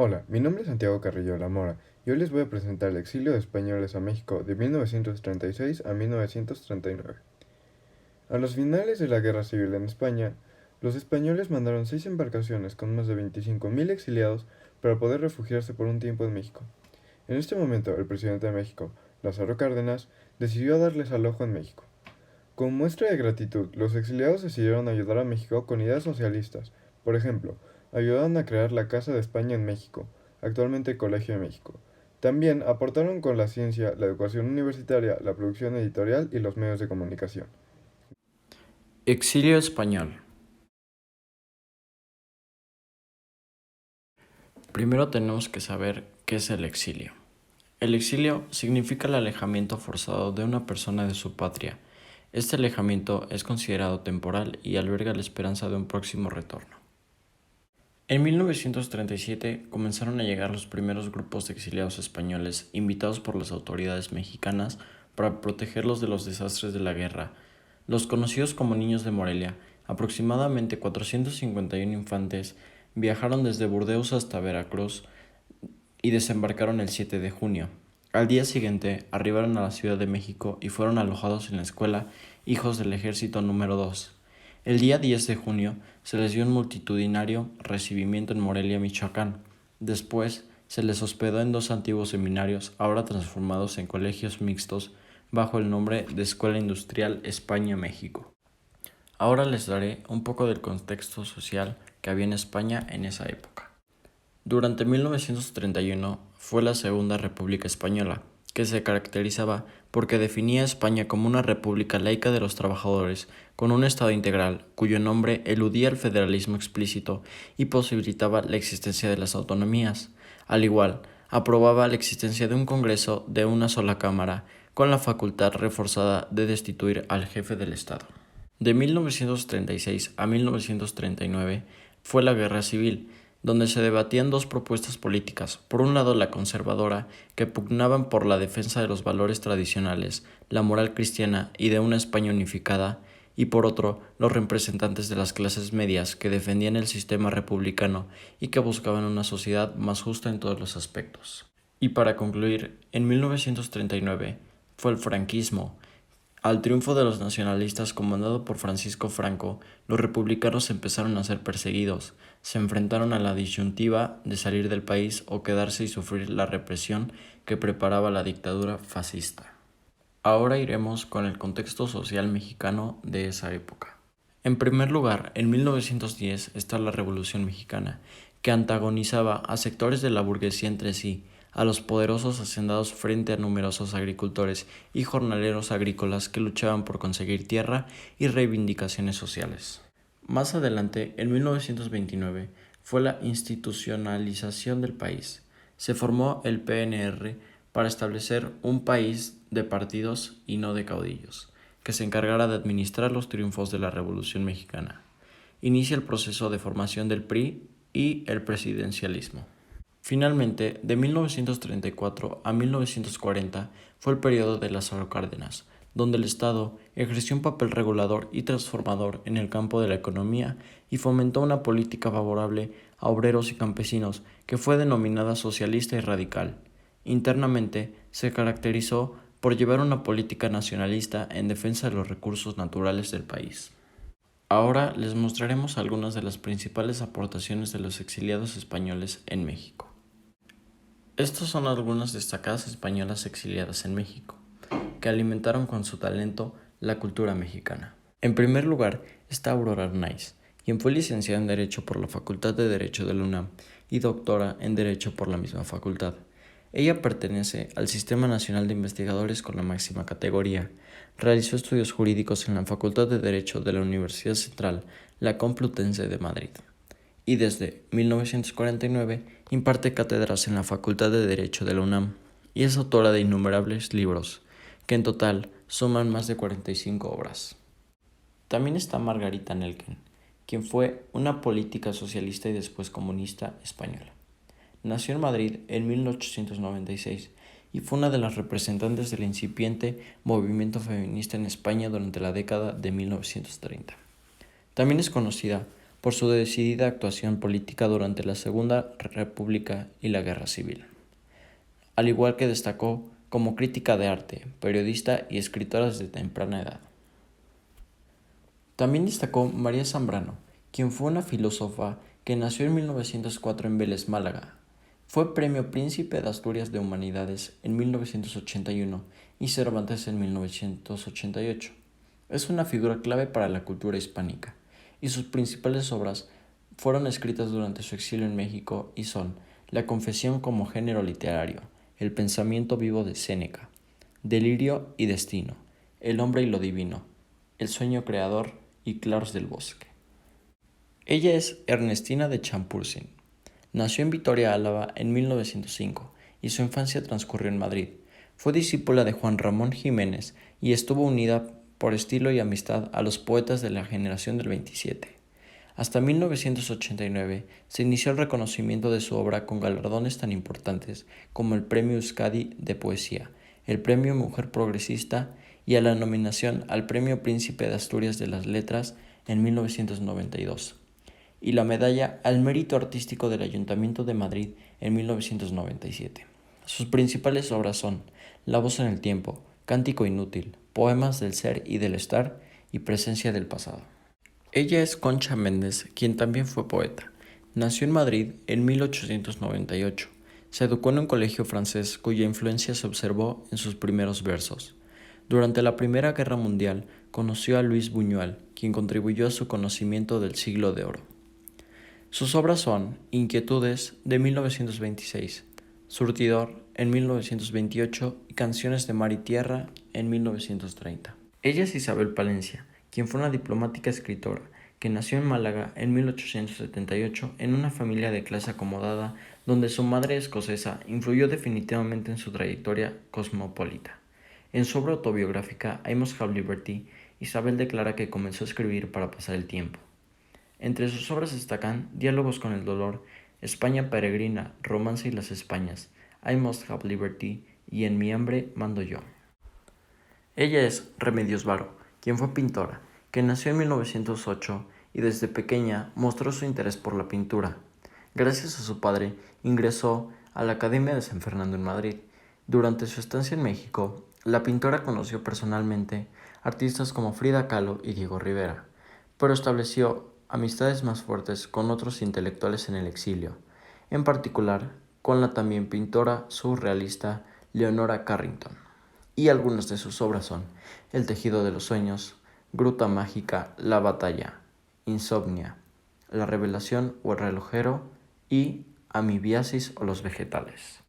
Hola, mi nombre es Santiago Carrillo La Mora y hoy les voy a presentar el exilio de españoles a México de 1936 a 1939. A los finales de la Guerra Civil en España, los españoles mandaron 6 embarcaciones con más de 25.000 exiliados para poder refugiarse por un tiempo en México. En este momento, el presidente de México, Lázaro Cárdenas, decidió darles alojo en México. Como muestra de gratitud, los exiliados decidieron ayudar a México con ideas socialistas. Por ejemplo, ayudaron a crear la Casa de España en México, actualmente Colegio de México. También aportaron con la ciencia, la educación universitaria, la producción editorial y los medios de comunicación. Exilio español. Primero tenemos que saber qué es el exilio. El exilio significa el alejamiento forzado de una persona de su patria. Este alejamiento es considerado temporal y alberga la esperanza de un próximo retorno. En 1937 comenzaron a llegar los primeros grupos de exiliados españoles invitados por las autoridades mexicanas para protegerlos de los desastres de la guerra. Los conocidos como Niños de Morelia, aproximadamente 451 infantes, viajaron desde Burdeos hasta Veracruz y desembarcaron el 7 de junio. Al día siguiente arribaron a la Ciudad de México y fueron alojados en la escuela Hijos del Ejército número 2. El día 10 de junio se les dio un multitudinario recibimiento en Morelia, Michoacán. Después se les hospedó en dos antiguos seminarios, ahora transformados en colegios mixtos, bajo el nombre de Escuela Industrial España-México. Ahora les daré un poco del contexto social que había en España en esa época. Durante 1931 fue la Segunda República Española, que se caracterizaba porque definía a España como una república laica de los trabajadores, con un Estado integral, cuyo nombre eludía el federalismo explícito y posibilitaba la existencia de las autonomías. Al igual, aprobaba la existencia de un Congreso de una sola Cámara, con la facultad reforzada de destituir al jefe del Estado. De 1936 a 1939 fue la Guerra Civil, donde se debatían dos propuestas políticas. Por un lado, la conservadora, que pugnaban por la defensa de los valores tradicionales, la moral cristiana y de una España unificada, y por otro, los representantes de las clases medias, que defendían el sistema republicano y que buscaban una sociedad más justa en todos los aspectos. Y para concluir, en 1939 fue el franquismo. Al triunfo de los nacionalistas comandado por Francisco Franco, los republicanos empezaron a ser perseguidos, se enfrentaron a la disyuntiva de salir del país o quedarse y sufrir la represión que preparaba la dictadura fascista. Ahora iremos con el contexto social mexicano de esa época. En primer lugar, en 1910 está la Revolución Mexicana, que antagonizaba a sectores de la burguesía entre sí, a los poderosos hacendados frente a numerosos agricultores y jornaleros agrícolas que luchaban por conseguir tierra y reivindicaciones sociales. Más adelante, en 1929, fue la institucionalización del país. Se formó el PNR para establecer un país de partidos y no de caudillos, que se encargara de administrar los triunfos de la Revolución Mexicana. Inicia el proceso de formación del PRI y el presidencialismo. Finalmente, de 1934 a 1940 fue el periodo de Lázaro Cárdenas, donde el Estado ejerció un papel regulador y transformador en el campo de la economía y fomentó una política favorable a obreros y campesinos que fue denominada socialista y radical. Internamente, se caracterizó por llevar una política nacionalista en defensa de los recursos naturales del país. Ahora les mostraremos algunas de las principales aportaciones de los exiliados españoles en México. Estas son algunas destacadas españolas exiliadas en México, que alimentaron con su talento la cultura mexicana. En primer lugar está Aurora Arnaiz, quien fue licenciada en Derecho por la Facultad de Derecho de la UNAM y doctora en Derecho por la misma facultad. Ella pertenece al Sistema Nacional de Investigadores con la máxima categoría. Realizó estudios jurídicos en la Facultad de Derecho de la Universidad Central, la Complutense de Madrid, y desde 1949 imparte cátedras en la Facultad de Derecho de la UNAM y es autora de innumerables libros, que en total suman más de 45 obras. También está Margarita Nelken, quien fue una política socialista y después comunista española. Nació en Madrid en 1896 y fue una de las representantes del incipiente movimiento feminista en España durante la década de 1930. También es conocida por su decidida actuación política durante la Segunda República y la Guerra Civil, al igual que destacó como crítica de arte, periodista y escritora desde temprana edad. También destacó María Zambrano, quien fue una filósofa que nació en 1904 en Vélez, Málaga. Fue Premio Príncipe de Asturias de Humanidades en 1981 y Cervantes en 1988. Es una figura clave para la cultura hispánica, y sus principales obras fueron escritas durante su exilio en México y son La Confesión como género literario, El pensamiento vivo de Séneca, Delirio y destino, El hombre y lo divino, El sueño creador y Claros del bosque. Ella es Ernestina de Champursin. Nació en Vitoria, Álava, en 1905 y su infancia transcurrió en Madrid. Fue discípula de Juan Ramón Jiménez y estuvo unida por estilo y amistad a los poetas de la generación del 27. Hasta 1989 se inició el reconocimiento de su obra con galardones tan importantes como el Premio Euskadi de Poesía, el Premio Mujer Progresista y a la nominación al Premio Príncipe de Asturias de las Letras en 1992 y la Medalla al Mérito Artístico del Ayuntamiento de Madrid en 1997. Sus principales obras son La voz en el tiempo, Cántico inútil, Poemas del ser y del estar y Presencia del pasado. Ella es Concha Méndez, quien también fue poeta. Nació en Madrid en 1898. Se educó en un colegio francés cuya influencia se observó en sus primeros versos. Durante la Primera Guerra Mundial conoció a Luis Buñuel, quien contribuyó a su conocimiento del Siglo de Oro. Sus obras son Inquietudes de 1926, Surtidor en 1928 y Canciones de Mar y Tierra en 1930. Ella es Isabel Palencia, quien fue una diplomática escritora que nació en Málaga en 1878 en una familia de clase acomodada donde su madre escocesa influyó definitivamente en su trayectoria cosmopolita. En su obra autobiográfica I Must Have Liberty, Isabel declara que comenzó a escribir para pasar el tiempo. Entre sus obras destacan Diálogos con el dolor, España peregrina, Romance y las Españas, I Must Have Liberty y En mi hambre mando yo. Ella es Remedios Varo, quien fue pintora, que nació en 1908 y desde pequeña mostró su interés por la pintura. Gracias a su padre, ingresó a la Academia de San Fernando en Madrid. Durante su estancia en México, la pintora conoció personalmente artistas como Frida Kahlo y Diego Rivera, pero estableció amistades más fuertes con otros intelectuales en el exilio, en particular con la también pintora surrealista Leonora Carrington. Y algunas de sus obras son El tejido de los sueños, Gruta mágica, La batalla, Insomnia, La revelación o el relojero y Amibiasis o los vegetales.